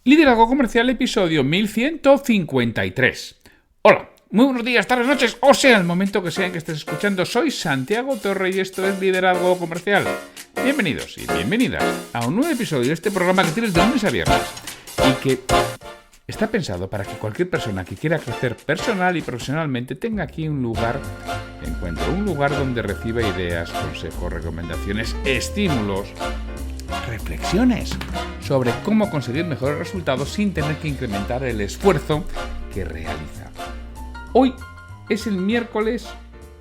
Liderazgo Comercial, episodio 1153. Hola, muy buenos días, tardes, noches, o sea el momento que sea en que estés escuchando. Soy Santiago Torre y esto es Liderazgo Comercial. Bienvenidos y bienvenidas a un nuevo episodio de este programa que tienes de lunes a viernes y que está pensado para que cualquier persona que quiera crecer personal y profesionalmente tenga aquí un lugar de encuentro, un lugar donde reciba ideas, consejos, recomendaciones, estímulos, reflexiones sobre cómo conseguir mejores resultados sin tener que incrementar el esfuerzo que realiza. Hoy es el miércoles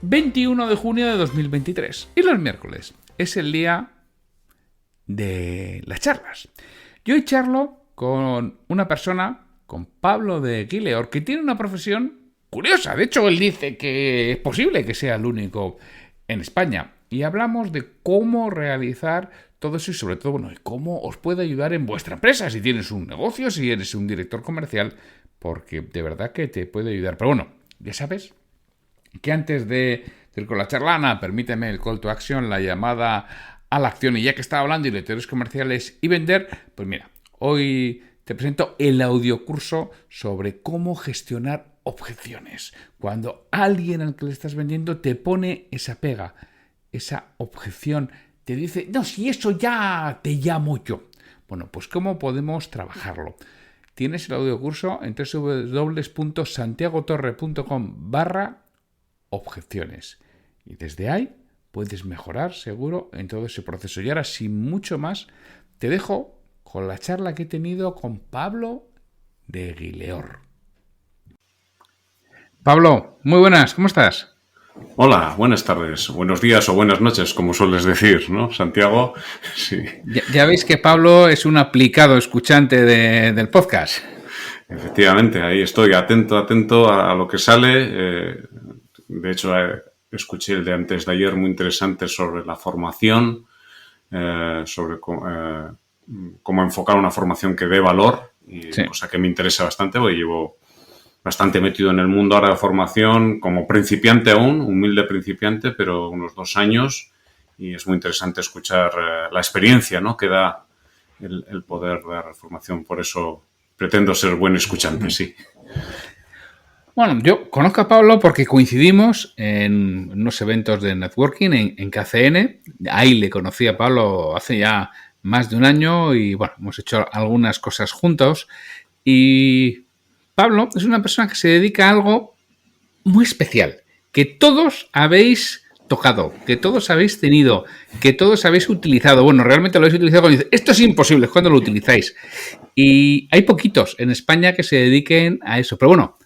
21 de junio de 2023 y los miércoles es el día de las charlas. Yo hoy charlo con una persona, con Pablo de Guileor, que tiene una profesión curiosa. De hecho, él dice que es posible que sea el único en España. Y hablamos de cómo realizar todo eso y sobre todo, cómo os puede ayudar en vuestra empresa, si tienes un negocio, si eres un director comercial, porque de verdad que te puede ayudar. Pero bueno, ya sabes que antes de ir con la charlana, permíteme el call to action, la llamada a la acción. Y ya que estaba hablando de directores comerciales y vender, pues mira, hoy te presento el audiocurso sobre cómo gestionar objeciones. Cuando alguien al que le estás vendiendo te pone esa pega, esa objeción, te dice, no, si eso ya te llamo yo. Bueno, pues ¿cómo podemos trabajarlo? Tienes el audiocurso en www.santiagotorre.com/objeciones y desde ahí puedes mejorar seguro en todo ese proceso. Y ahora, sin mucho más, te dejo con la charla que he tenido con Pablo de Guileor. Pablo, muy buenas, ¿cómo estás? Hola, buenas tardes, buenos días o buenas noches, como sueles decir, ¿no, Santiago? Sí. Ya veis que Pablo es un aplicado escuchante del podcast. Efectivamente, ahí estoy, atento a lo que sale. De hecho, escuché el de antes de ayer muy interesante sobre la formación, sobre cómo enfocar una formación que dé valor, y Sí. cosa que me interesa bastante, porque llevo bastante metido en el mundo ahora de formación, como principiante aún, humilde principiante, pero unos 2 años, y es muy interesante escuchar la experiencia, ¿no?, que da el poder dar formación. Por eso pretendo ser buen escuchante, sí. Bueno, yo conozco a Pablo porque coincidimos en unos eventos de networking en KCN. Ahí le conocí a Pablo hace ya más de un año y bueno, hemos hecho algunas cosas juntos. Y Pablo es una persona que se dedica a algo muy especial, que todos habéis tocado, que todos habéis tenido, que todos habéis utilizado. Bueno, realmente lo habéis utilizado cuando dices, esto es imposible, es cuando lo utilizáis. Y hay poquitos en España que se dediquen a eso. Pero bueno,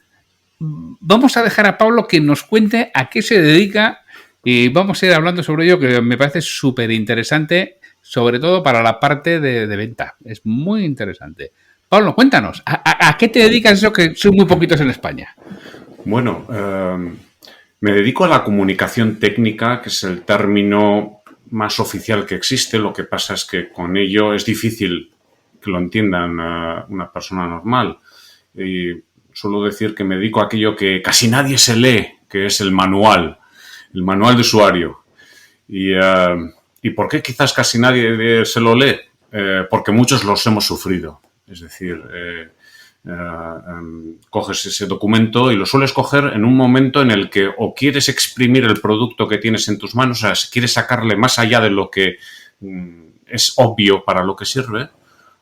vamos a dejar a Pablo que nos cuente a qué se dedica y vamos a ir hablando sobre ello, que me parece súper interesante, sobre todo para la parte de venta. Es muy interesante. Pablo, cuéntanos, ¿a qué te dedicas eso que son muy poquitos en España? Bueno, me dedico a la comunicación técnica, que es el término más oficial que existe. Lo que pasa es que con ello es difícil que lo entiendan una persona normal. Y suelo decir que me dedico a aquello que casi nadie se lee, que es el manual de usuario. ¿Y por qué quizás casi nadie se lo lee? Porque muchos los hemos sufrido. Es decir, coges ese documento y lo sueles coger en un momento en el que o quieres exprimir el producto que tienes en tus manos, o sea, quieres sacarle más allá de lo que es obvio para lo que sirve,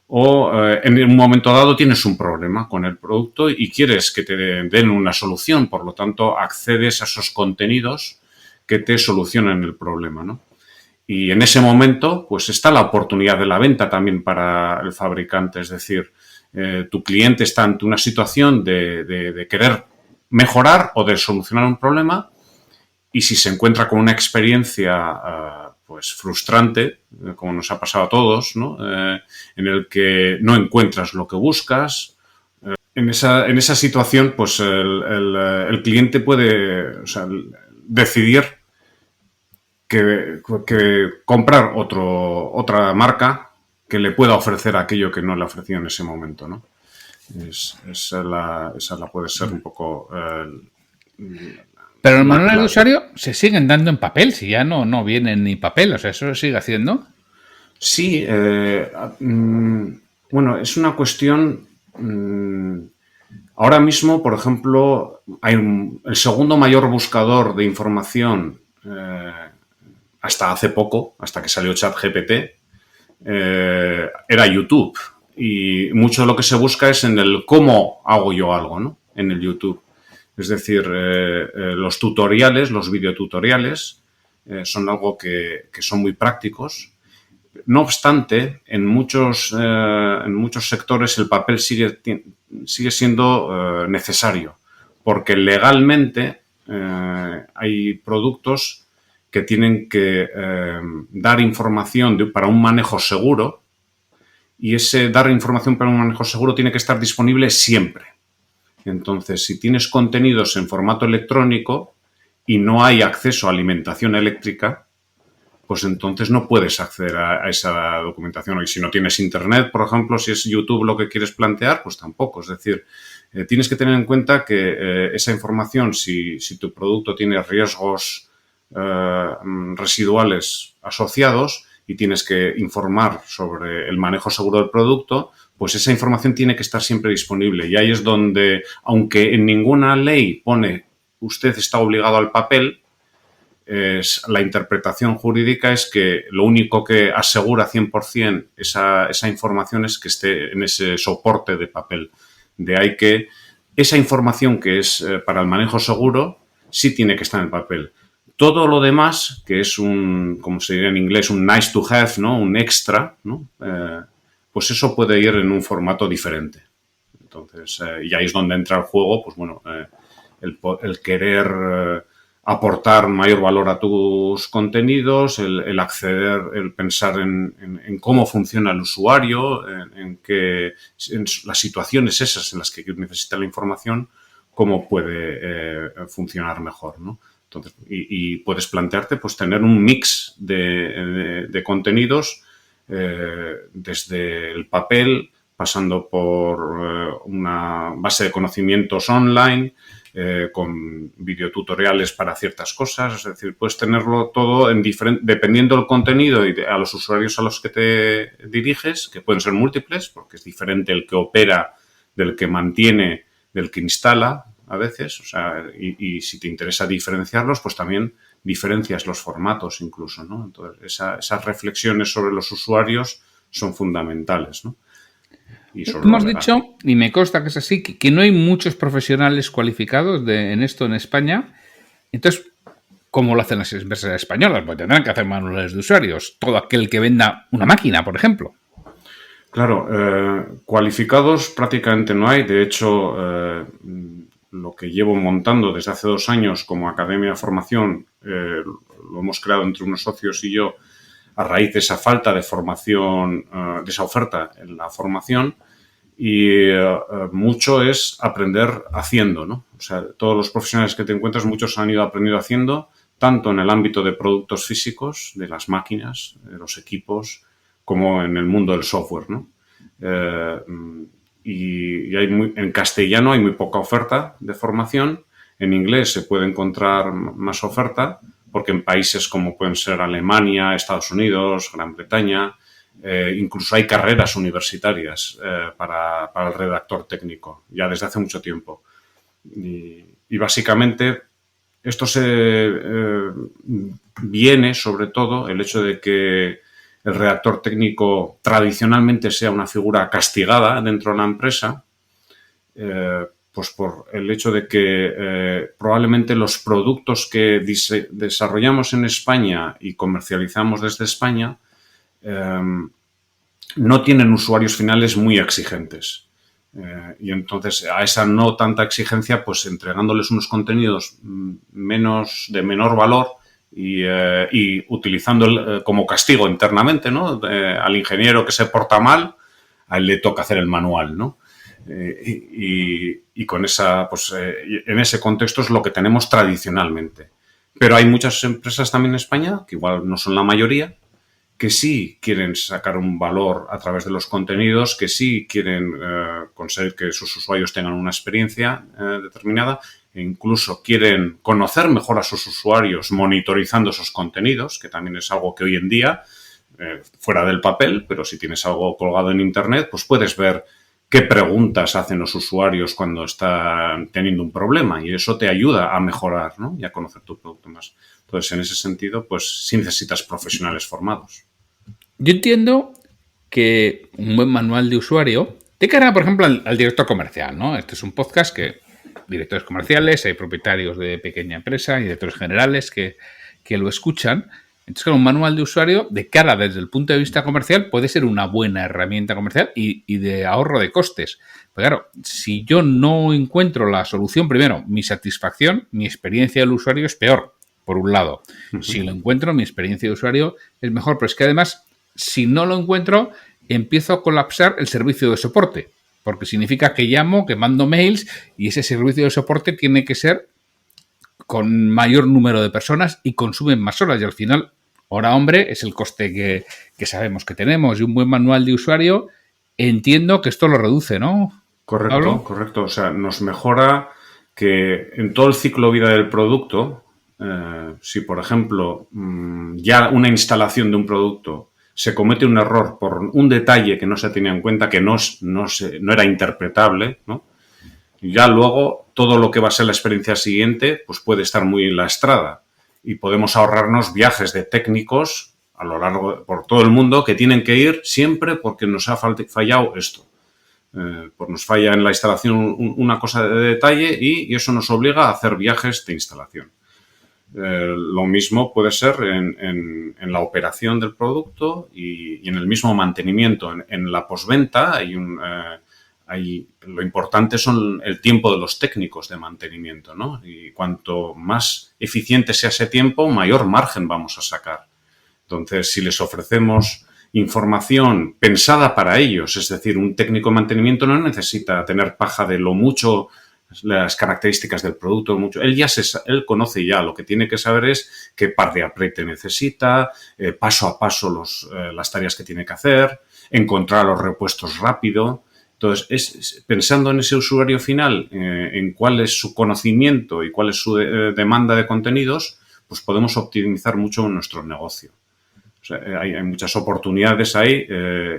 o en un momento dado tienes un problema con el producto y quieres que te den una solución, por lo tanto accedes a esos contenidos que te solucionan el problema, ¿no? Y en ese momento pues está la oportunidad de la venta también para el fabricante, es decir, tu cliente está ante una situación de querer mejorar o de solucionar un problema, y si se encuentra con una experiencia pues frustrante, como nos ha pasado a todos, ¿no?, en el que no encuentras lo que buscas, en esa situación pues el cliente puede, o sea, decidir que comprar otra marca que le pueda ofrecer aquello que no le ofreció en ese momento, ¿no? Esa puede ser un poco... Pero los manuales de usuario se siguen dando en papel, si ya no vienen ni papel, o sea, eso se sigue haciendo. Sí, Bueno, es una cuestión. Ahora mismo, por ejemplo, el segundo mayor buscador de información hasta hace poco, hasta que salió ChatGPT, era YouTube. Y mucho de lo que se busca es en el cómo hago yo algo, ¿no? En el YouTube. Es decir, los tutoriales, los videotutoriales, son algo que son muy prácticos. No obstante, en muchos sectores el papel sigue siendo necesario, porque legalmente hay productos que tienen que dar información para un manejo seguro, y ese dar información para un manejo seguro tiene que estar disponible siempre. Entonces, si tienes contenidos en formato electrónico y no hay acceso a alimentación eléctrica, pues entonces no puedes acceder a esa documentación. Y si no tienes internet, por ejemplo, si es YouTube lo que quieres plantear, pues tampoco. Es decir, tienes que tener en cuenta que esa información, si tu producto tiene riesgos residuales asociados y tienes que informar sobre el manejo seguro del producto, pues esa información tiene que estar siempre disponible. Y ahí es donde, aunque en ninguna ley pone usted está obligado al papel, la interpretación jurídica es que lo único que asegura 100% esa información es que esté en ese soporte de papel. De ahí que esa información que es para el manejo seguro sí tiene que estar en el papel. Todo lo demás, que es como se diría en inglés, un nice to have, ¿no? Un extra, ¿no? Pues eso puede ir en un formato diferente. Entonces, y ahí es donde entra el juego, pues bueno, el querer aportar mayor valor a tus contenidos, el acceder, el pensar en cómo funciona el usuario, en las situaciones esas en las que necesita la información, cómo puede funcionar mejor, ¿no? Entonces, y puedes plantearte pues tener un mix de contenidos desde el papel, pasando por una base de conocimientos online, con videotutoriales para ciertas cosas. Es decir, puedes tenerlo todo dependiendo del contenido y a los usuarios a los que te diriges, que pueden ser múltiples, porque es diferente el que opera del que mantiene, del que instala a veces. O sea, y si te interesa diferenciarlos, pues también diferencias los formatos incluso, ¿no? Entonces, esas reflexiones sobre los usuarios son fundamentales, ¿no? Y sobre Hemos lo legal. dicho, y me consta que es así, que no hay muchos profesionales cualificados en esto en España. Entonces, ¿cómo lo hacen las empresas españolas? Pues tendrán que hacer manuales de usuarios. Todo aquel que venda una máquina, por ejemplo. Claro, cualificados prácticamente no hay. De hecho, lo que llevo montando desde hace 2 años como academia de formación, lo hemos creado entre unos socios y yo a raíz de esa falta de formación, de esa oferta en la formación, y mucho es aprender haciendo, ¿no? O sea, todos los profesionales que te encuentras, muchos han ido aprendiendo haciendo, tanto en el ámbito de productos físicos, de las máquinas, de los equipos, como en el mundo del software, ¿no? Y en castellano hay muy poca oferta de formación. En inglés se puede encontrar más oferta, porque en países como pueden ser Alemania, Estados Unidos, Gran Bretaña, incluso hay carreras universitarias para el redactor técnico, ya desde hace mucho tiempo. Y básicamente esto viene sobre todo el hecho de que el redactor técnico tradicionalmente sea una figura castigada dentro de la empresa, pues por el hecho de que probablemente los productos que desarrollamos en España y comercializamos desde España no tienen usuarios finales muy exigentes. Y entonces a esa no tanta exigencia, pues entregándoles unos contenidos de menor valor y utilizando como castigo internamente, ¿no? Al ingeniero que se porta mal, a él le toca hacer el manual, ¿no? Y con esa, pues en ese contexto es lo que tenemos tradicionalmente. Pero hay muchas empresas también en España, que igual no son la mayoría, que sí quieren sacar un valor a través de los contenidos, que sí quieren conseguir que sus usuarios tengan una experiencia determinada, e incluso quieren conocer mejor a sus usuarios monitorizando esos contenidos, que también es algo que hoy en día fuera del papel, pero si tienes algo colgado en Internet, pues puedes ver qué preguntas hacen los usuarios cuando están teniendo un problema y eso te ayuda a mejorar, ¿no? Y a conocer tu producto más. Entonces, en ese sentido, pues sí necesitas profesionales formados. Yo entiendo que un buen manual de usuario, de cara, por ejemplo, al director comercial, ¿no? Este es un podcast que directores comerciales, hay propietarios de pequeña empresa y directores generales que lo escuchan. Entonces, claro, un manual de usuario de cara desde el punto de vista comercial puede ser una buena herramienta comercial y de ahorro de costes. Pero claro, si yo no encuentro la solución, primero, mi satisfacción, mi experiencia del usuario es peor, por un lado. Si lo encuentro, mi experiencia de usuario es mejor. Pero es que además, si no lo encuentro, empiezo a colapsar el servicio de soporte. Porque significa que llamo, que mando mails y ese servicio de soporte tiene que ser con mayor número de personas y consumen más horas. Y al final, hora hombre, es el coste que sabemos que tenemos. Y un buen manual de usuario, entiendo que esto lo reduce, ¿no? Correcto, ¿Pablo? correcto. O sea, nos mejora que en todo el ciclo de vida del producto, si por ejemplo ya una instalación de un producto se comete un error por un detalle que no se tenía en cuenta, que no era interpretable, ¿no? Y ya luego todo lo que va a ser la experiencia siguiente pues puede estar muy lastrada y podemos ahorrarnos viajes de técnicos a lo largo por todo el mundo que tienen que ir siempre porque nos ha fallado esto. Pues nos falla en la instalación una cosa de detalle y eso nos obliga a hacer viajes de instalación. Lo mismo puede ser en la operación del producto y en el mismo mantenimiento. En la postventa lo importante son el tiempo de los técnicos de mantenimiento, ¿no? Y cuanto más eficiente sea ese tiempo, mayor margen vamos a sacar. Entonces, si les ofrecemos información pensada para ellos, es decir, un técnico de mantenimiento no necesita tener paja de lo mucho, las características del producto, mucho. Él conoce ya, lo que tiene que saber es qué par de apriete necesita, paso a paso las tareas que tiene que hacer, encontrar los repuestos rápido. Entonces, pensando en ese usuario final, en cuál es su conocimiento y cuál es su demanda de contenidos, pues podemos optimizar mucho nuestro negocio. O sea, hay muchas oportunidades ahí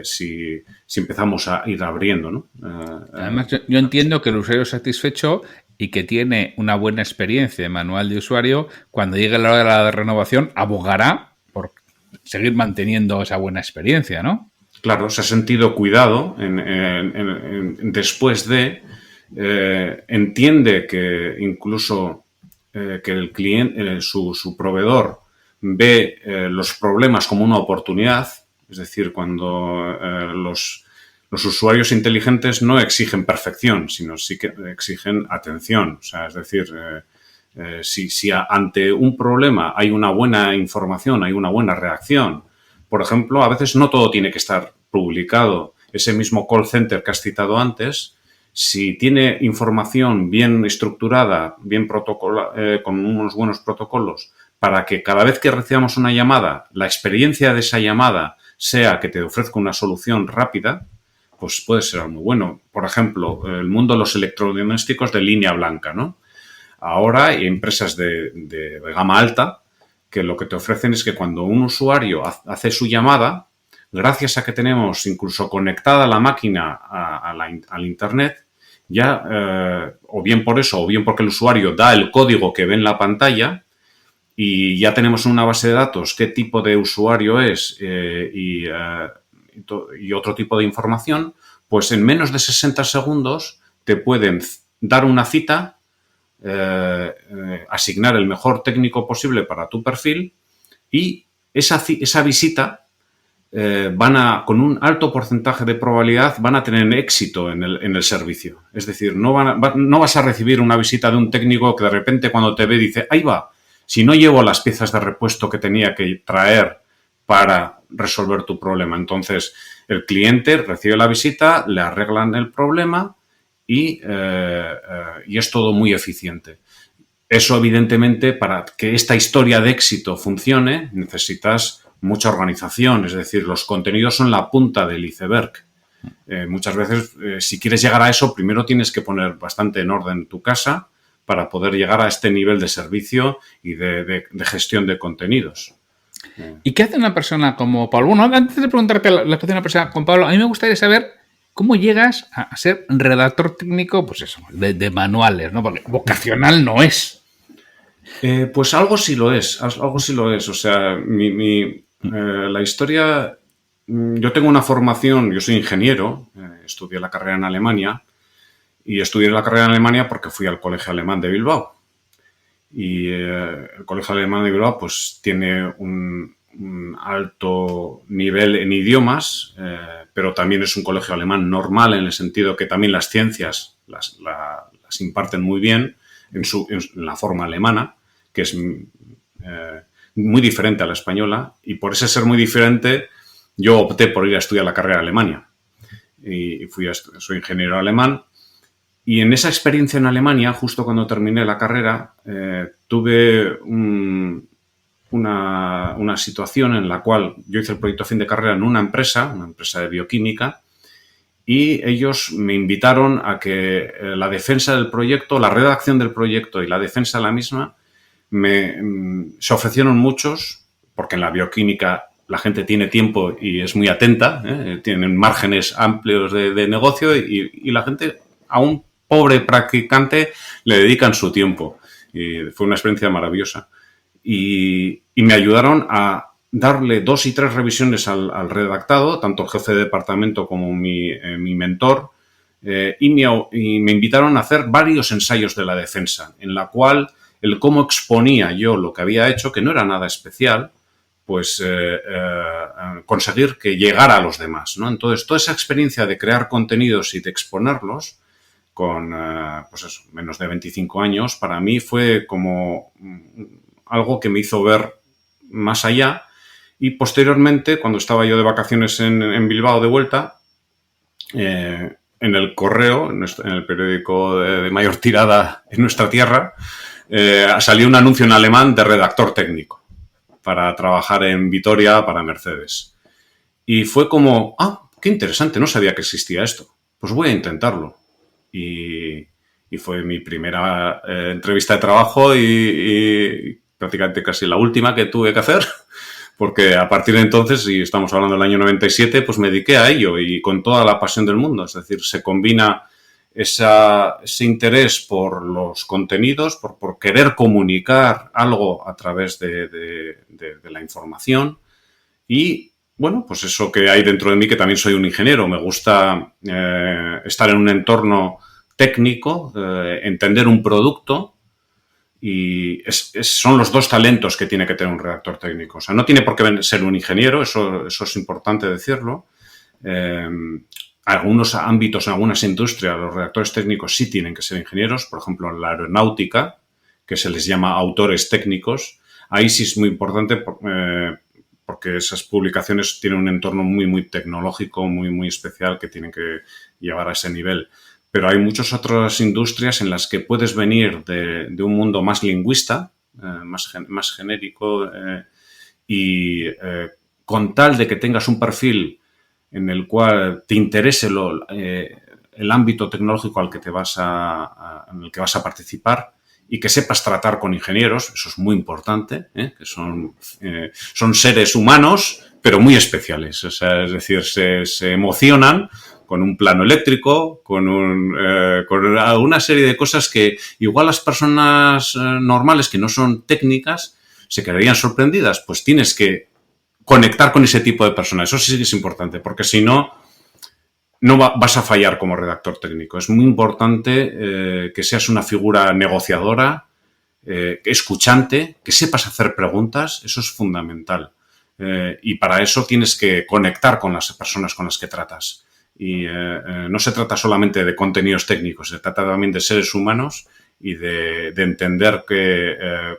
si empezamos a ir abriendo, ¿no? Además, yo entiendo que el usuario satisfecho y que tiene una buena experiencia de manual de usuario, cuando llegue la hora de la renovación, abogará por seguir manteniendo esa buena experiencia, ¿no? Claro, se ha sentido cuidado después de... entiende que incluso que el cliente, su proveedor, ve los problemas como una oportunidad, es decir, cuando los usuarios inteligentes no exigen perfección, sino sí que exigen atención. O sea, es decir, si ante un problema hay una buena información, hay una buena reacción, por ejemplo, a veces no todo tiene que estar publicado. Ese mismo call center que has citado antes, si tiene información bien estructurada, bien con unos buenos protocolos, para que cada vez que recibamos una llamada, la experiencia de esa llamada sea que te ofrezca una solución rápida, pues puede ser muy bueno. Por ejemplo, el mundo de los electrodomésticos de línea blanca, ¿no? Ahora hay empresas de gama alta que lo que te ofrecen es que cuando un usuario hace su llamada, gracias a que tenemos incluso conectada la máquina al Internet, ya, o bien por eso, o bien porque el usuario da el código que ve en la pantalla y ya tenemos en una base de datos qué tipo de usuario es y otro tipo de información, pues en menos de 60 segundos te pueden dar una cita, asignar el mejor técnico posible para tu perfil y esa visita con un alto porcentaje de probabilidad van a tener éxito en el servicio. Es decir, no vas a recibir una visita de un técnico que de repente cuando te ve dice, ahí va, si no llevo las piezas de repuesto que tenía que traer para resolver tu problema. Entonces, el cliente recibe la visita, le arreglan el problema y es todo muy eficiente. Eso, evidentemente, para que esta historia de éxito funcione, necesitas mucha organización, es decir, los contenidos son la punta del iceberg. Muchas veces, si quieres llegar a eso, primero tienes que poner bastante en orden tu casa para poder llegar a este nivel de servicio y de gestión de contenidos. ¿Y qué hace una persona como Pablo? Bueno, antes de preguntarte lo que hace una persona como Pablo, a mí me gustaría saber cómo llegas a ser redactor técnico, pues eso, de manuales, ¿no? Porque vocacional no es. Pues algo sí lo es, algo sí lo es. O sea, la historia... Yo tengo una formación, yo soy ingeniero, estudié la carrera en Alemania y estudié la carrera en Alemania porque fui al Colegio Alemán de Bilbao. Y el Colegio Alemán de Bilbao pues tiene un alto nivel en idiomas, pero también es un colegio alemán normal en el sentido que también las ciencias las imparten muy bien en la forma alemana, que es muy diferente a la española, y por ese ser muy diferente yo opté por ir a estudiar la carrera en Alemania. Y soy ingeniero alemán. Y en esa experiencia en Alemania, justo cuando terminé la carrera, tuve una situación en la cual yo hice el proyecto fin de carrera en una empresa de bioquímica, y ellos me invitaron a que la defensa del proyecto, la redacción del proyecto y la defensa de la misma, se ofrecieron muchos, porque en la bioquímica la gente tiene tiempo y es muy atenta, tienen márgenes amplios de negocio, y la gente, a un pobre practicante, le dedican su tiempo. Y fue una experiencia maravillosa. Y me ayudaron a darle 2 y 3 revisiones al redactado, tanto el jefe de departamento como mi mentor, y me invitaron a hacer varios ensayos de la defensa, en la cual el cómo exponía yo lo que había hecho, que no era nada especial, pues conseguir que llegara a los demás, ¿no? Entonces, toda esa experiencia de crear contenidos y de exponerlos con, pues eso, menos de 25 años, para mí fue como algo que me hizo ver más allá. Y posteriormente, cuando estaba yo de vacaciones en Bilbao de vuelta, en el Correo, en el periódico de mayor tirada en nuestra tierra, salió un anuncio en alemán de redactor técnico para trabajar en Vitoria para Mercedes. Y fue como, qué interesante, no sabía que existía esto. Pues voy a intentarlo. Y fue mi primera entrevista de trabajo y prácticamente casi la última que tuve que hacer, porque a partir de entonces, y estamos hablando del año 97, pues me dediqué a ello y con toda la pasión del mundo. Es decir, se combina ese interés por los contenidos, por querer comunicar algo a través de la información, y bueno, pues eso que hay dentro de mí, que también soy un ingeniero. Me gusta estar en un entorno técnico, entender un producto, y son los 2 talentos que tiene que tener un redactor técnico. O sea, no tiene por qué ser un ingeniero, eso es importante decirlo. Algunos ámbitos, en algunas industrias, los redactores técnicos sí tienen que ser ingenieros, por ejemplo, en la aeronáutica, que se les llama autores técnicos. Ahí sí es muy importante porque esas publicaciones tienen un entorno muy, muy tecnológico, muy, muy especial, que tienen que llevar a ese nivel. Pero hay muchas otras industrias en las que puedes venir de un mundo más lingüista, más genérico, y con tal de que tengas un perfil en el cual te interese el ámbito tecnológico en el que vas a participar, y que sepas tratar con ingenieros, eso es muy importante, que son seres humanos, pero muy especiales. O sea, es decir, se emocionan con un plano eléctrico, con una serie de cosas que igual las personas normales, que no son técnicas, se quedarían sorprendidas. Pues tienes que conectar con ese tipo de personas. Eso sí que es importante, porque si no, vas a fallar como redactor técnico. Es muy importante que seas una figura negociadora, escuchante, que sepas hacer preguntas. Eso es fundamental. Y para eso tienes que conectar con las personas con las que tratas. Y no se trata solamente de contenidos técnicos, se trata también de seres humanos y de entender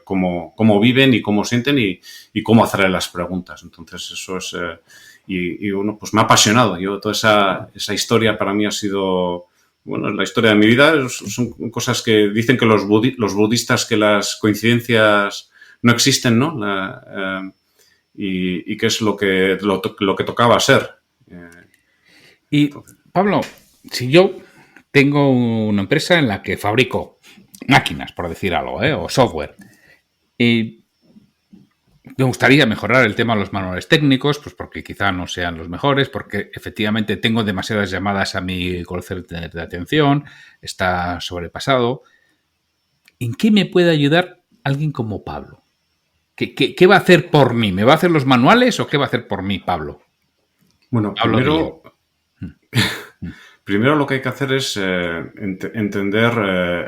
cómo viven y cómo sienten y cómo hacerle las preguntas. Entonces, eso es... Y bueno, pues me ha apasionado. Toda esa historia para mí ha sido... Bueno, la historia de mi vida. Son cosas que dicen que los budistas, que las coincidencias no existen, ¿no? Y que es lo que tocaba ser. Y, Pablo, si yo tengo una empresa en la que fabrico máquinas, por decir algo, o software, Me gustaría mejorar el tema de los manuales técnicos, pues porque quizá no sean los mejores, porque efectivamente tengo demasiadas llamadas a mi call center de atención, está sobrepasado. ¿En qué me puede ayudar alguien como Pablo? ¿Qué va a hacer por mí? ¿Me va a hacer los manuales o qué va a hacer por mí, Pablo? Bueno, Pablo Guillén. primero lo que hay que hacer es entender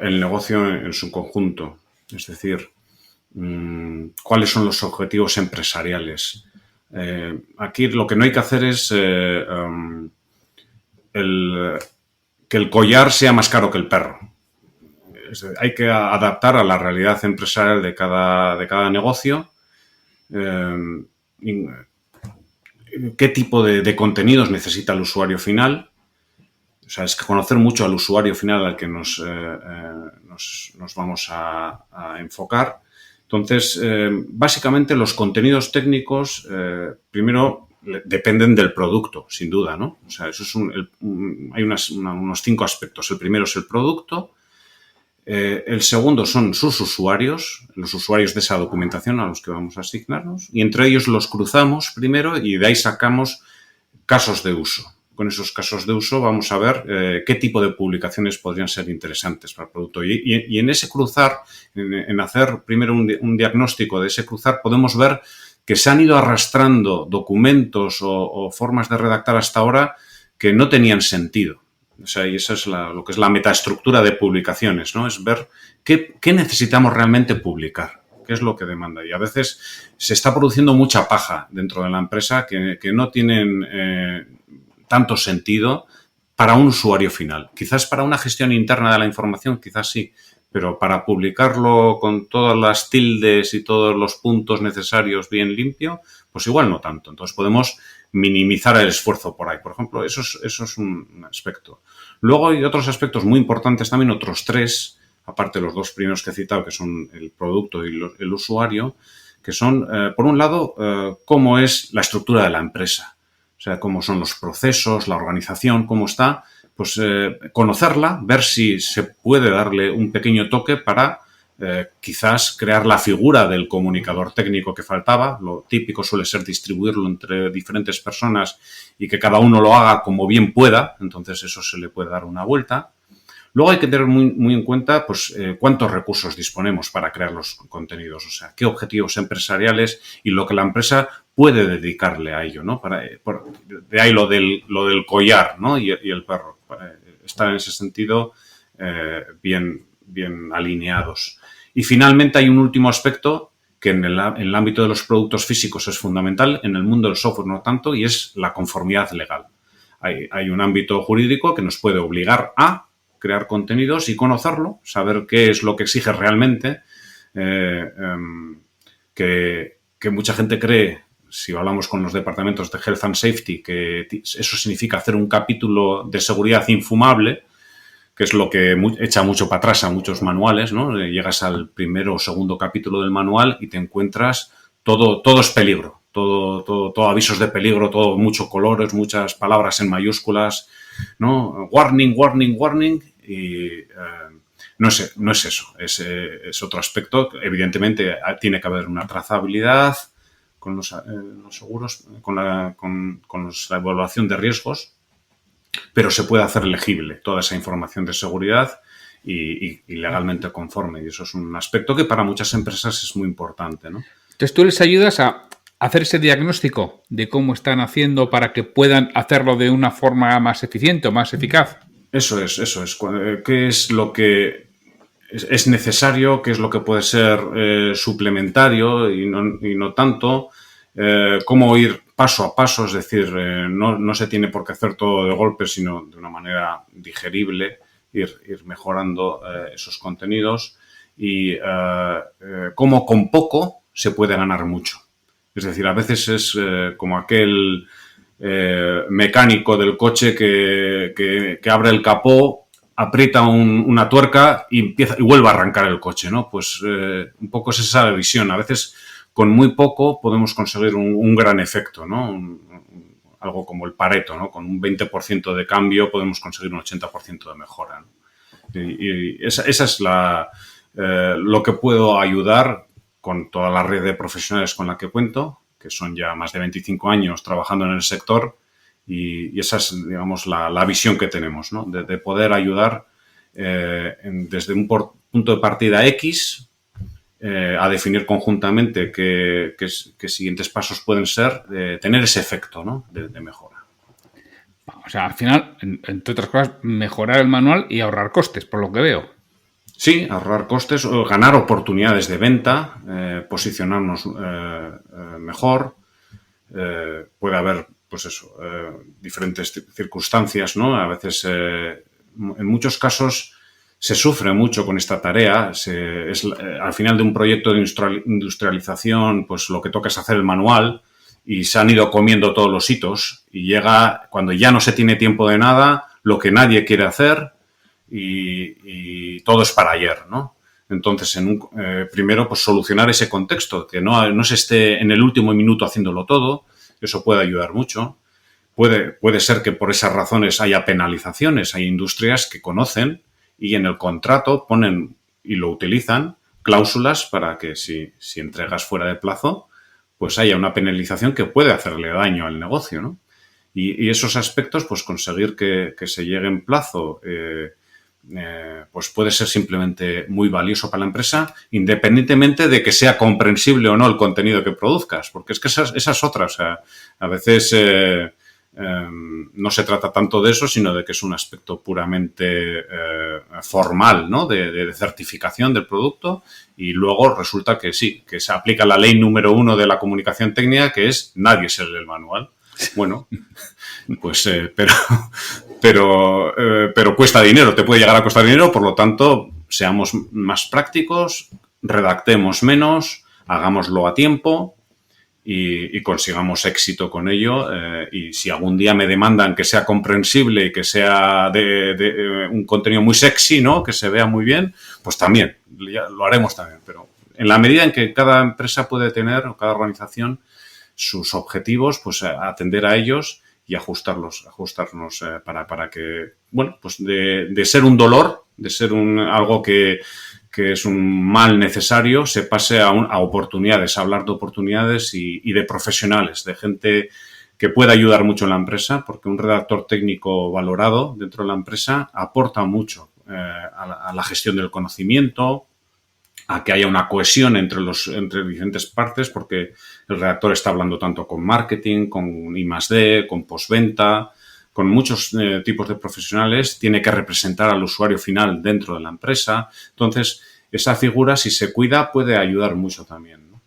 el negocio en su conjunto. Es decir, cuáles son los objetivos empresariales. Aquí lo que no hay que hacer es que el collar sea más caro que el perro. Hay que adaptar a la realidad empresarial de cada negocio. ¿Qué tipo de contenidos necesita el usuario final? O sea, es que conocer mucho al usuario final al que nos vamos a enfocar. Entonces, básicamente los contenidos técnicos, primero, dependen del producto, sin duda, ¿no? O sea, eso es hay unos 5 aspectos. El primero es el producto. El segundo son sus usuarios, los usuarios de esa documentación a los que vamos a asignarnos, y entre ellos los cruzamos primero y de ahí sacamos casos de uso. Con esos casos de uso vamos a ver qué tipo de publicaciones podrían ser interesantes para el producto. Y en ese cruzar, en hacer primero un diagnóstico de ese cruzar, podemos ver que se han ido arrastrando documentos o formas de redactar hasta ahora que no tenían sentido. O sea, y esa es lo que es la metaestructura de publicaciones, ¿no? Es ver qué necesitamos realmente publicar, qué es lo que demanda. Y a veces se está produciendo mucha paja dentro de la empresa que no tienen tanto sentido para un usuario final. Quizás para una gestión interna de la información, quizás sí, pero para publicarlo con todas las tildes y todos los puntos necesarios bien limpio, pues igual no tanto. Entonces podemos minimizar el esfuerzo por ahí. Por ejemplo, eso es un aspecto. Luego hay otros aspectos muy importantes también, otros 3, aparte de los 2 primeros que he citado, que son el producto y el usuario, que son, por un lado, cómo es la estructura de la empresa. O sea, cómo son los procesos, la organización, cómo está. Pues conocerla, ver si se puede darle un pequeño toque para quizás crear la figura del comunicador técnico que faltaba. Lo típico suele ser distribuirlo entre diferentes personas y que cada uno lo haga como bien pueda. Entonces eso se le puede dar una vuelta. Luego hay que tener muy en cuenta pues, cuántos recursos disponemos para crear los contenidos, o sea, qué objetivos empresariales y lo que la empresa puede dedicarle a ello, ¿no? De ahí lo del collar, ¿no? y el perro. Estar en ese sentido bien alineados. Y finalmente hay un último aspecto que en el ámbito de los productos físicos es fundamental, en el mundo del software no tanto, y es la conformidad legal. Hay un ámbito jurídico que nos puede obligar a crear contenidos y conocerlo, saber qué es lo que exige realmente, que mucha gente cree, si hablamos con los departamentos de Health and Safety, que eso significa hacer un capítulo de seguridad infumable, que es lo que echa mucho para atrás a muchos manuales, ¿no? Llegas al primero o segundo capítulo del manual y te encuentras todo es peligro, todo avisos de peligro, todo muchos colores, muchas palabras en mayúsculas, ¿no? Warning, warning, warning. Y no es eso, es otro aspecto. Evidentemente tiene que haber una trazabilidad con los seguros, con la evaluación de riesgos, pero se puede hacer legible toda esa información de seguridad y legalmente conforme. Y eso es un aspecto que para muchas empresas es muy importante, ¿no? Entonces tú les ayudas a hacer ese diagnóstico de cómo están haciendo para que puedan hacerlo de una forma más eficiente o más eficaz. Eso es. ¿Qué es lo que es necesario? ¿Qué es lo que puede ser suplementario y no tanto? Cómo ir paso a paso, es decir, no se tiene por qué hacer todo de golpe, sino de una manera digerible, ir mejorando esos contenidos y cómo con poco se puede ganar mucho. Es decir, a veces es como aquel mecánico del coche que abre el capó, aprieta una tuerca y vuelve a arrancar el coche, ¿no? Pues un poco es esa visión. A veces con muy poco podemos conseguir un gran efecto, ¿no? Algo como el Pareto, ¿no? Con un 20% de cambio podemos conseguir un 80% de mejora, ¿no? Y esa es lo que puedo ayudar con toda la red de profesionales con la que cuento, que son ya más de 25 años trabajando en el sector, y esa es, digamos, la visión que tenemos, ¿no? De poder ayudar desde un punto de partida X a definir conjuntamente qué siguientes pasos pueden ser, tener ese efecto, ¿no? de mejora. O sea, al final, entre otras cosas, mejorar el manual y ahorrar costes, por lo que veo. Sí, ahorrar costes, ganar oportunidades de venta, posicionarnos mejor. Puede haber, pues eso, diferentes circunstancias, ¿no? A veces, en muchos casos, se sufre mucho con esta tarea. Al final de un proyecto de industrialización, pues lo que toca es hacer el manual y se han ido comiendo todos los hitos y llega cuando ya no se tiene tiempo de nada, lo que nadie quiere hacer y todo es para ayer, ¿no? Entonces, primero, pues solucionar ese contexto, que no se esté en el último minuto haciéndolo todo. Eso puede ayudar mucho. Puede ser que por esas razones haya penalizaciones. Hay industrias que conocen y en el contrato ponen y lo utilizan cláusulas para que si entregas fuera de plazo, pues haya una penalización que puede hacerle daño al negocio, ¿no? Y esos aspectos, pues conseguir que se llegue en plazo, pues puede ser simplemente muy valioso para la empresa, independientemente de que sea comprensible o no el contenido que produzcas, porque es que esa es otra. O sea, a veces no se trata tanto de eso, sino de que es un aspecto puramente formal, ¿no? De certificación del producto, y luego resulta que sí, que se aplica la ley número 1 de la comunicación técnica, que es nadie se lee el manual. Bueno, pues pero cuesta dinero, te puede llegar a costar dinero, por lo tanto, seamos más prácticos, redactemos menos, hagámoslo a tiempo y consigamos éxito con ello. Y si algún día me demandan que sea comprensible y que sea de un contenido muy sexy, ¿no? Que se vea muy bien, pues también, lo haremos también. Pero en la medida en que cada empresa puede tener, o cada organización, sus objetivos, pues atender a ellos y ajustarnos para que, bueno, pues de ser un dolor, de ser algo que es un mal necesario, se pase a oportunidades, a hablar de oportunidades y de profesionales, de gente que pueda ayudar mucho en la empresa, porque un redactor técnico valorado dentro de la empresa aporta mucho a la gestión del conocimiento, a que haya una cohesión entre diferentes partes, porque el redactor está hablando tanto con marketing, con I+D, con postventa, con muchos tipos de profesionales, tiene que representar al usuario final dentro de la empresa. Entonces, esa figura, si se cuida, puede ayudar mucho también, ¿no?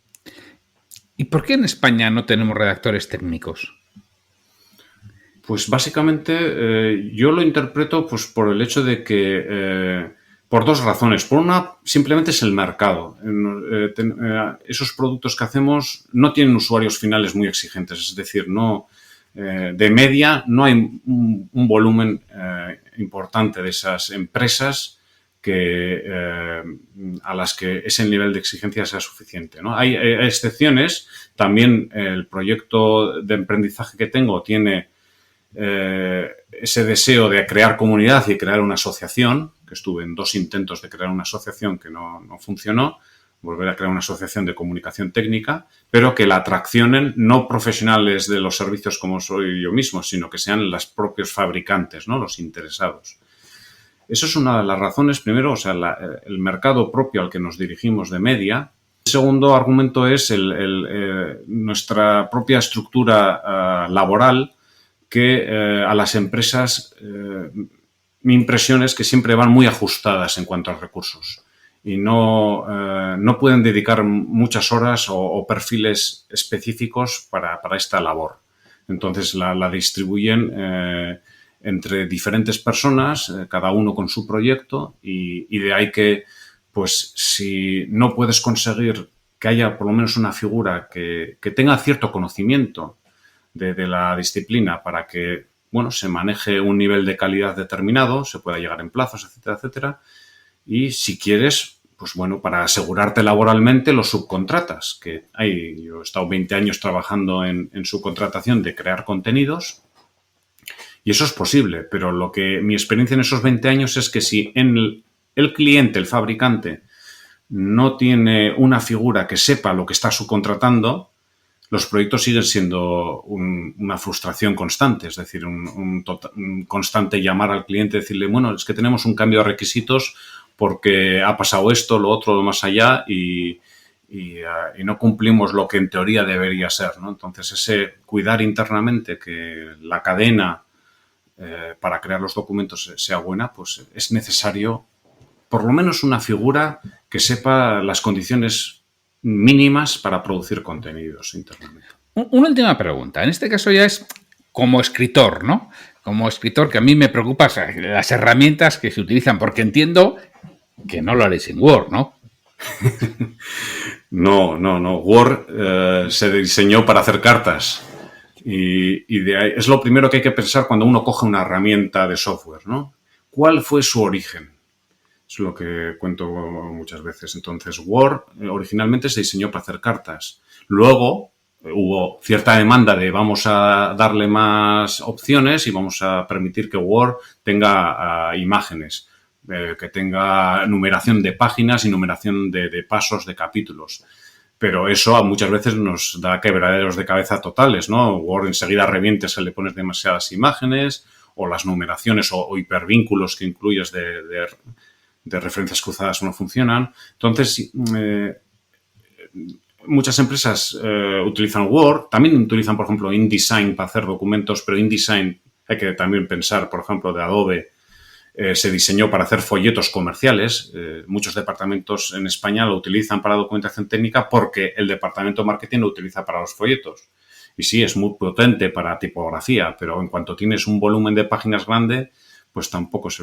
¿Y por qué en España no tenemos redactores técnicos? Pues básicamente yo lo interpreto pues por el hecho de que por dos razones. Por una, simplemente es el mercado. Esos productos que hacemos no tienen usuarios finales muy exigentes, es decir, de media no hay un volumen importante de esas empresas a las que ese nivel de exigencia sea suficiente, ¿no? Hay excepciones. También el proyecto de emprendizaje que tengo tiene ese deseo de crear comunidad y crear una asociación, que estuve en 2 intentos de crear una asociación que no funcionó, volver a crear una asociación de comunicación técnica, pero que la traccionen no profesionales de los servicios como soy yo mismo, sino que sean los propios fabricantes, ¿no? Los interesados. Eso es una de las razones. Primero, o sea, el mercado propio al que nos dirigimos de media. El segundo argumento es nuestra propia estructura laboral, que a las empresas mi impresión es que siempre van muy ajustadas en cuanto a recursos y no pueden dedicar muchas horas o perfiles específicos para esta labor. Entonces la distribuyen entre diferentes personas, cada uno con su proyecto, y de ahí que, pues, si no puedes conseguir que haya por lo menos una figura que tenga cierto conocimiento de la disciplina para que, bueno, se maneje un nivel de calidad determinado, se pueda llegar en plazos, etcétera, etcétera. Y si quieres, pues bueno, para asegurarte laboralmente lo subcontratas, yo he estado 20 años trabajando en subcontratación de crear contenidos y eso es posible, pero mi experiencia en esos 20 años es que si el cliente, el fabricante, no tiene una figura que sepa lo que está subcontratando, los proyectos siguen siendo una frustración constante, es decir, un constante llamar al cliente y decirle, bueno, es que tenemos un cambio de requisitos porque ha pasado esto, lo otro, lo más allá y no cumplimos lo que en teoría debería ser, ¿no? Entonces, ese cuidar internamente que la cadena para crear los documentos sea buena, pues es necesario por lo menos una figura que sepa las condiciones mínimas para producir contenidos internamente. Una última pregunta. En este caso ya es como escritor, ¿no? Como escritor, que a mí me preocupan las herramientas que se utilizan, porque entiendo que no lo haréis en Word, ¿no? No. Word se diseñó para hacer cartas. Y de ahí, es lo primero que hay que pensar cuando uno coge una herramienta de software, ¿no? ¿Cuál fue su origen? Es lo que cuento muchas veces. Entonces, Word originalmente se diseñó para hacer cartas. Luego hubo cierta demanda de vamos a darle más opciones y vamos a permitir que Word tenga imágenes, que tenga numeración de páginas y numeración de pasos de capítulos. Pero eso muchas veces nos da quebraderos de cabeza totales, ¿no? Word enseguida reviente si le pones demasiadas imágenes o las numeraciones o hipervínculos que incluyes de referencias cruzadas no funcionan. Entonces, muchas empresas utilizan Word, también utilizan, por ejemplo, InDesign para hacer documentos, pero InDesign hay que también pensar, por ejemplo, de Adobe, se diseñó para hacer folletos comerciales. Muchos departamentos en España lo utilizan para documentación técnica porque el departamento de marketing lo utiliza para los folletos. Y sí, es muy potente para tipografía, pero en cuanto tienes un volumen de páginas grande, pues tampoco es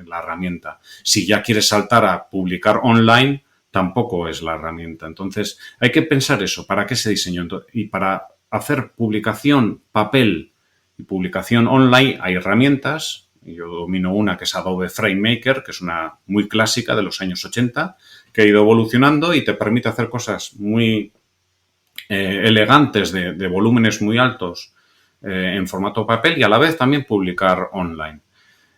la herramienta. Si ya quieres saltar a publicar online, tampoco es la herramienta. Entonces, hay que pensar eso, ¿para qué se diseñó? Y para hacer publicación papel y publicación online hay herramientas. Yo domino una que es Adobe FrameMaker, que es una muy clásica de los años 80, que ha ido evolucionando y te permite hacer cosas muy elegantes de volúmenes muy altos en formato papel y a la vez también publicar online.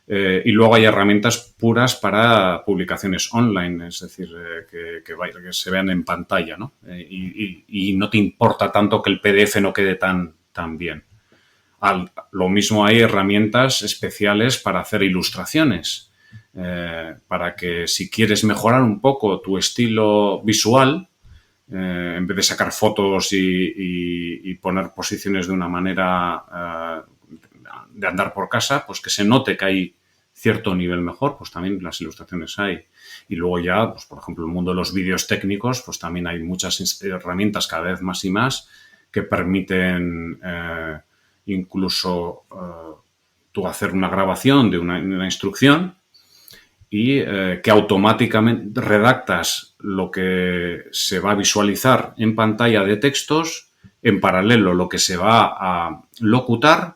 Y luego hay herramientas puras para publicaciones online, es decir, que se vean en pantalla, ¿no? Y no te importa tanto que el PDF no quede tan bien. Lo mismo hay herramientas especiales para hacer ilustraciones, para que si quieres mejorar un poco tu estilo visual, en vez de sacar fotos y poner posiciones de una manera de andar por casa, pues que se note que hay cierto nivel mejor, pues también las ilustraciones hay. Y luego ya, pues por ejemplo, el mundo de los vídeos técnicos, pues también hay muchas herramientas cada vez más y más que permiten incluso tú hacer una grabación de una instrucción y que automáticamente redactas lo que se va a visualizar en pantalla de textos, en paralelo lo que se va a locutar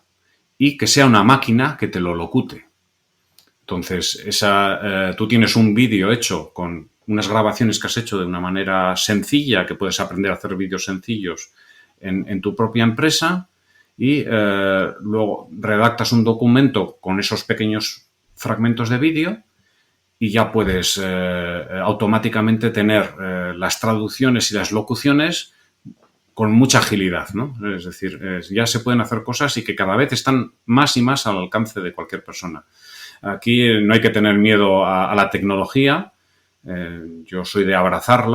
y que sea una máquina que te lo locute. Entonces, tú tienes un vídeo hecho con unas grabaciones que has hecho de una manera sencilla, que puedes aprender a hacer vídeos sencillos en tu propia empresa y luego redactas un documento con esos pequeños fragmentos de vídeo y ya puedes automáticamente tener las traducciones y las locuciones con mucha agilidad, ¿no? Es decir, ya se pueden hacer cosas y que cada vez están más y más al alcance de cualquier persona. Aquí no hay que tener miedo a la tecnología. Yo soy de abrazar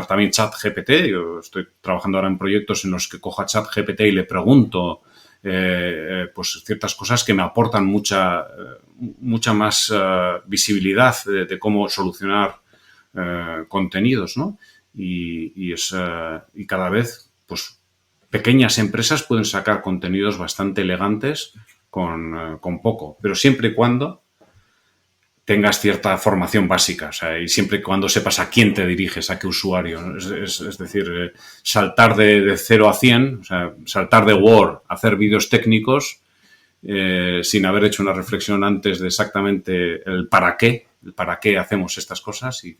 también ChatGPT. Yo estoy trabajando ahora en proyectos en los que cojo a ChatGPT y le pregunto pues ciertas cosas que me aportan mucha más visibilidad de cómo solucionar contenidos, ¿no? Y cada vez, pues, pequeñas empresas pueden sacar contenidos bastante elegantes con poco, pero siempre y cuando tengas cierta formación básica, o sea, y siempre y cuando sepas a quién te diriges, a qué usuario, ¿no? Es decir, saltar de 0 a 100, o sea, saltar de Word a hacer vídeos técnicos sin haber hecho una reflexión antes de exactamente el para qué hacemos estas cosas y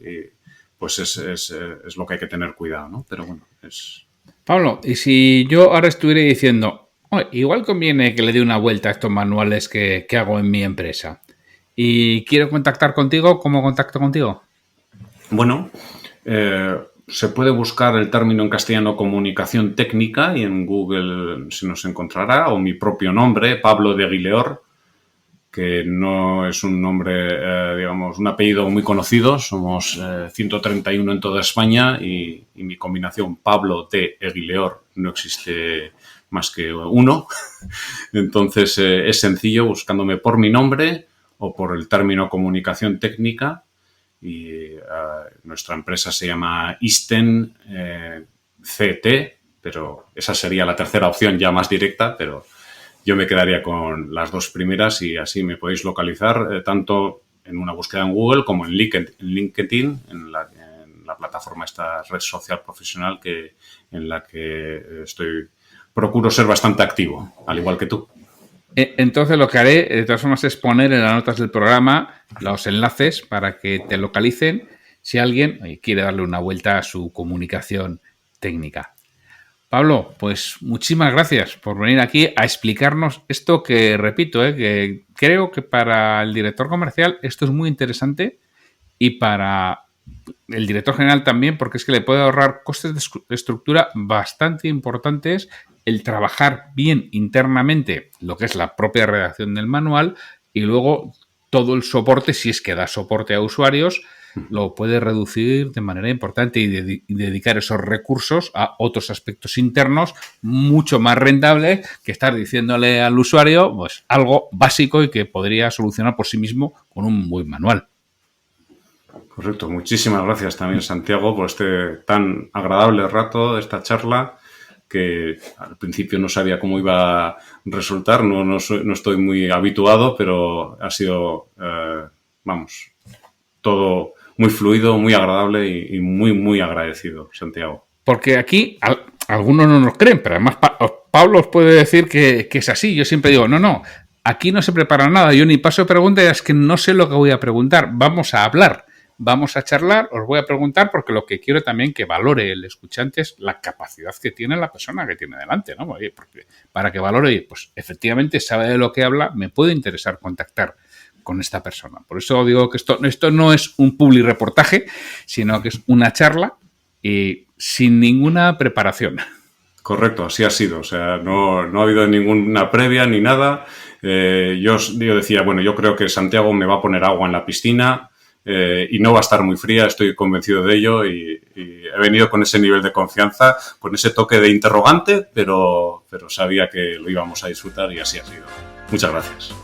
pues es lo que hay que tener cuidado, ¿no? Pero bueno, es... Pablo, y si yo ahora estuviera diciendo, igual conviene que le dé una vuelta a estos manuales que hago en mi empresa y quiero contactar contigo, ¿cómo contacto contigo? Bueno, se puede buscar el término en castellano comunicación técnica y en Google se nos encontrará, o mi propio nombre, Pablo de Aguileor, que no es un nombre, digamos, un apellido muy conocido. Somos 131 en toda España y mi combinación Pablo de Aguileor no existe más que uno. Entonces es sencillo buscándome por mi nombre o por el término comunicación técnica. Y nuestra empresa se llama Isten CT, pero esa sería la tercera opción ya más directa, pero yo me quedaría con las dos primeras y así me podéis localizar tanto en una búsqueda en Google como en LinkedIn, en la plataforma, esta red social profesional en la que procuro ser bastante activo, al igual que tú. Entonces lo que haré, de todas formas, es poner en las notas del programa los enlaces para que te localicen si alguien quiere darle una vuelta a su comunicación técnica. Pablo, pues muchísimas gracias por venir aquí a explicarnos esto que, repito, que creo que para el director comercial esto es muy interesante y para el director general también, porque es que le puede ahorrar costes de estructura bastante importantes el trabajar bien internamente lo que es la propia redacción del manual y luego todo el soporte, si es que da soporte a usuarios, lo puede reducir de manera importante y dedicar esos recursos a otros aspectos internos mucho más rentables que estar diciéndole al usuario pues algo básico y que podría solucionar por sí mismo con un buen manual. Correcto. Muchísimas gracias también, Santiago, por este tan agradable rato, esta charla, que al principio no sabía cómo iba a resultar, no estoy muy habituado, pero ha sido, todo muy fluido, muy agradable y muy, muy agradecido, Santiago. Porque aquí algunos no nos creen, pero además Pablo os puede decir que es así. Yo siempre digo, no, aquí no se prepara nada, yo ni paso preguntas, es que no sé lo que voy a preguntar, vamos a hablar. Vamos a charlar, os voy a preguntar porque lo que quiero también que valore el escuchante es la capacidad que tiene la persona que tiene delante, ¿no? Porque para que valore, pues efectivamente sabe de lo que habla, me puede interesar contactar con esta persona. Por eso digo que esto no es un public reportaje, sino que es una charla y sin ninguna preparación. Correcto, así ha sido. O sea, no ha habido ninguna previa ni nada. Yo decía, bueno, yo creo que Santiago me va a poner agua en la piscina. Y no va a estar muy fría, estoy convencido de ello y he venido con ese nivel de confianza, con ese toque de interrogante, pero sabía que lo íbamos a disfrutar y así ha sido. Muchas gracias.